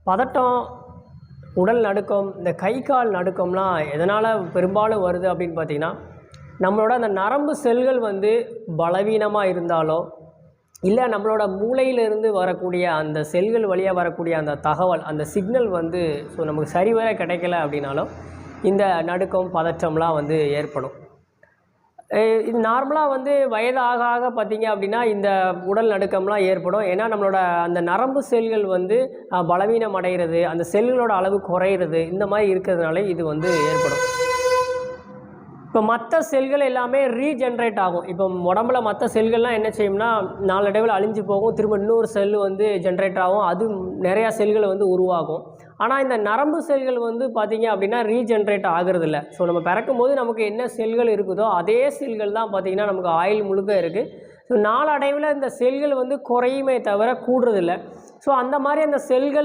பதட்டம், உடல் நடுக்கம், இந்த கை கால் நடுக்கம்லாம் எதனால் பெரும்பாலும் வருது அப்படின்னு பார்த்திங்கன்னா, நம்மளோட அந்த நரம்பு செல்கள் வந்து பலவீனமாக இருந்தாலோ, இல்லை நம்மளோட மூளையிலிருந்து வரக்கூடிய அந்த செல்கள் வழியாக வரக்கூடிய அந்த தகவல், அந்த சிக்னல் வந்து நமக்கு சரிவர கிடைக்கல அப்படின்னாலும் இந்த நடுக்கம், பதற்றம்லாம் வந்து ஏற்படும். இது நார்மலாக வந்து வயது ஆக ஆக பார்த்தீங்க அப்படின்னா இந்த உடல் நடுக்கம்லாம் ஏற்படும். ஏன்னா நம்மளோட அந்த நரம்பு செல்கள் வந்து பலவீனம் அடைகிறது, அந்த செல்களோட அளவு குறையிறது, இந்த மாதிரி இருக்கிறதுனால இது வந்து ஏற்படும். இப்போ மற்ற செல்கள் எல்லாமே ரீஜென்ரேட் ஆகும். இப்போ உடம்புல மற்ற செல்கள்லாம் என்ன செய்யும்னா நாளடைவில் அழிஞ்சு போகும், திரும்ப இன்னொரு செல் வந்து ஜென்ரேட் ஆகும், அது நிறையா செல்களை வந்து உருவாகும். ஆனால் இந்த நரம்பு செல்கள் வந்து பார்த்திங்க அப்படின்னா ரீஜென்ரேட் ஆகிறதில்ல. ஸோ நம்ம பிறக்கும்போது நமக்கு என்ன செல்கள் இருக்குதோ அதே செல்கள் தான் பார்த்திங்கன்னா நமக்கு ஆயுள் முழுக்க இருக்குது. ஸோ நாளடைவில் இந்த செல்கள் வந்து குறையுமே தவிர கூடுறதில்ல. ஸோ அந்த மாதிரி அந்த செல்கள்